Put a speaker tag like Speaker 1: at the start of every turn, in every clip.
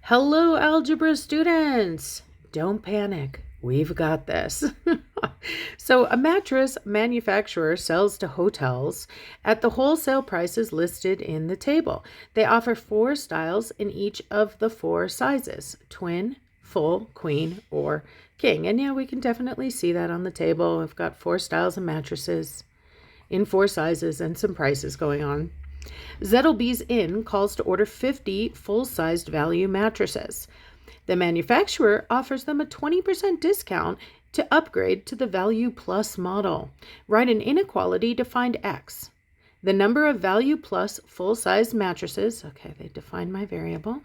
Speaker 1: Hello, algebra students. Don't panic. We've got this. So a mattress manufacturer sells to hotels at the wholesale prices listed in the table. They offer 4 styles in each of the 4 sizes: twin, full, queen, or king. And yeah, we can definitely see that on the table. We've got 4 styles of mattresses in 4 sizes and some prices going on. Zettleby's Inn calls to order 50 full-sized value mattresses. The manufacturer offers them a 20% discount to upgrade to the Value Plus model. Write an inequality to find X. The number of Value Plus full-size mattresses, okay, they defined my variable,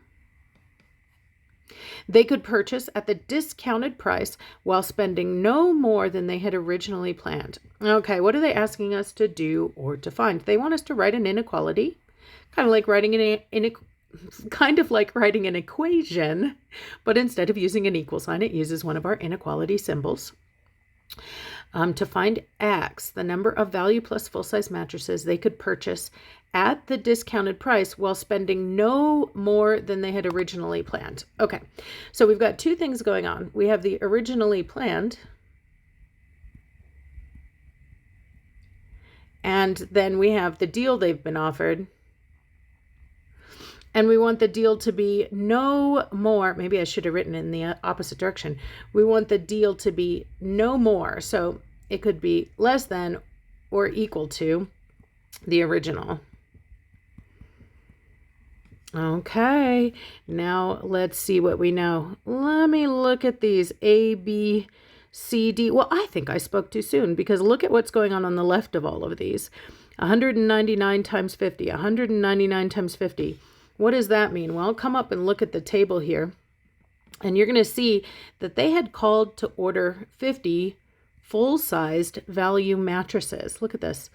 Speaker 1: they could purchase at the discounted price while spending no more than they had originally planned. Okay, what are they asking us to do or to find? They want us to write an inequality, kind of like writing an equation, but instead of using an equal sign, it uses one of our inequality symbols. To find X, the number of Value Plus full-size mattresses they could purchase at the discounted price while spending no more than they had originally planned. Okay, so we've got 2 things going on. We have the originally planned, and then we have the deal they've been offered. And we want the deal to be no more. Maybe I should have written in the opposite direction. We want the deal to be no more. So it could be less than or equal to the original. Okay, now let's see what we know. Let me look at these A, B, C, D. Well, I think I spoke too soon because look at what's going on the left of all of these. 199 times 50, 199 times 50. What does that mean? Well, come up and look at the table here, and you're going to see that they had called to order 50 full-sized value mattresses. Look at this.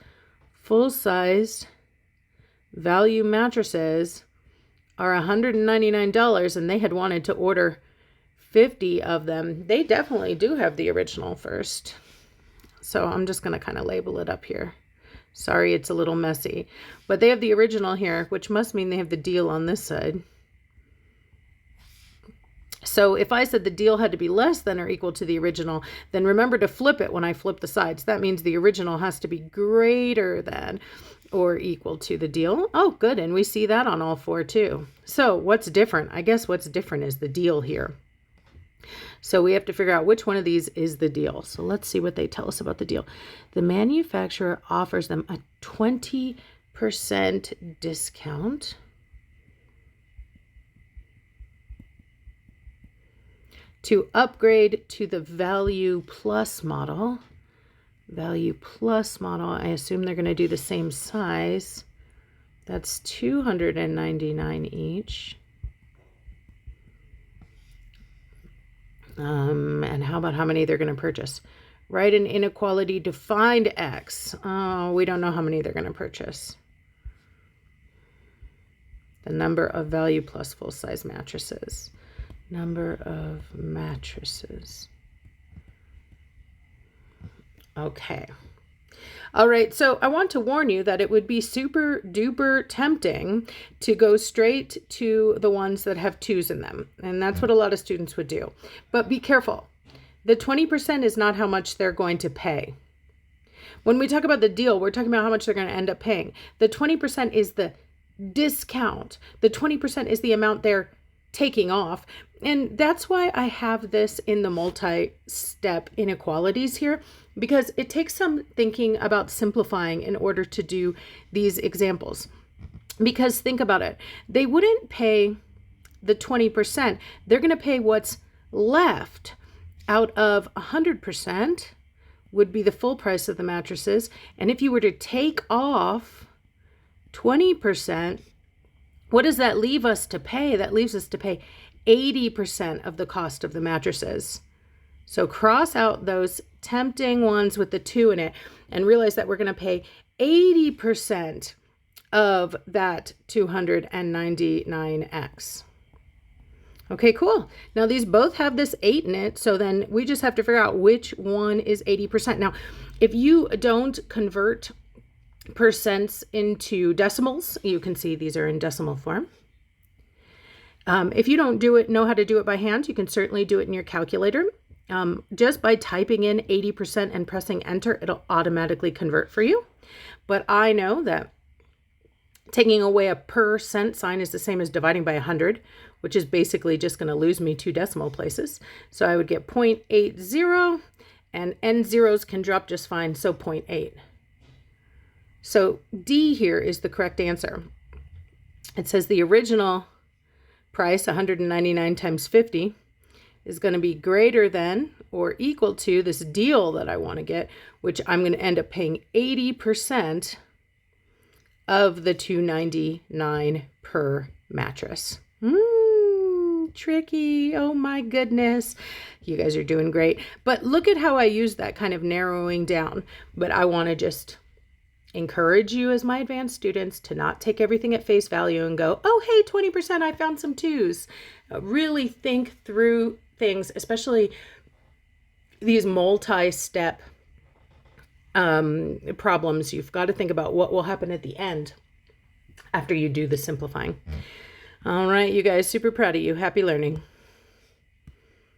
Speaker 1: Full-sized value mattresses are $199, and they had wanted to order 50 of them. They definitely do have the original first. So I'm just going to kind of label it up here. Sorry, it's a little messy, but they have the original here, which must mean they have the deal on this side. So if I said the deal had to be less than or equal to the original, then remember to flip it when I flip the sides. That means the original has to be greater than or equal to the deal. Oh, good. And we see that on all 4 too. So what's different? I guess what's different is the deal here. So we have to figure out which one of these is the deal. So let's see what they tell us about the deal. The manufacturer offers them a 20% discount to upgrade to the Value Plus model. Value Plus model, I assume they're going to do the same size. That's $299 each. And how about how many they're going to purchase? Write an inequality to find X. Oh, we don't know how many they're going to purchase. The number of Value Plus full-size mattresses. Number of mattresses. Okay. All right, so I want to warn you that it would be super duper tempting to go straight to the ones that have 2s in them. And that's what a lot of students would do. But be careful. The 20% is not how much they're going to pay. When we talk about the deal, we're talking about how much they're going to end up paying. The 20% is the discount. The 20% is the amount they're taking off. And that's why I have this in the multi-step inequalities here, because it takes some thinking about simplifying in order to do these examples. Because think about it. They wouldn't pay the 20%. They're going to pay what's left. Out of 100% would be the full price of the mattresses. And if you were to take off 20%, what does that leave us to pay? That leaves us to pay 80% of the cost of the mattresses. So cross out those tempting ones with the 2 in it and realize that we're going to pay 80% of that 299X. Okay, cool. Now these both have this 8 in it, so then we just have to figure out which one is 80%. Now, if you don't convert percents into decimals, you can see these are in decimal form. If you don't know how to do it by hand, you can certainly do it in your calculator. Just by typing in 80% and pressing enter, it'll automatically convert for you. But I know that taking away a % sign is the same as dividing by 100, which is basically just going to lose me 2 decimal places. So I would get 0.80, and end zeros can drop just fine, so 0.8. So D here is the correct answer. It says the original price, 199 times 50, is going to be greater than or equal to this deal that I want to get, which I'm going to end up paying 80% of the $299 per mattress. Tricky. Oh my goodness. You guys are doing great. But look at how I use that kind of narrowing down. But I want to just encourage you as my advanced students to not take everything at face value and go, oh, hey, 20%, I found some 2s. Really think through things, especially these multi-step problems. You've got to think about what will happen at the end after you do the simplifying. All right, you guys, super proud of you. Happy learning.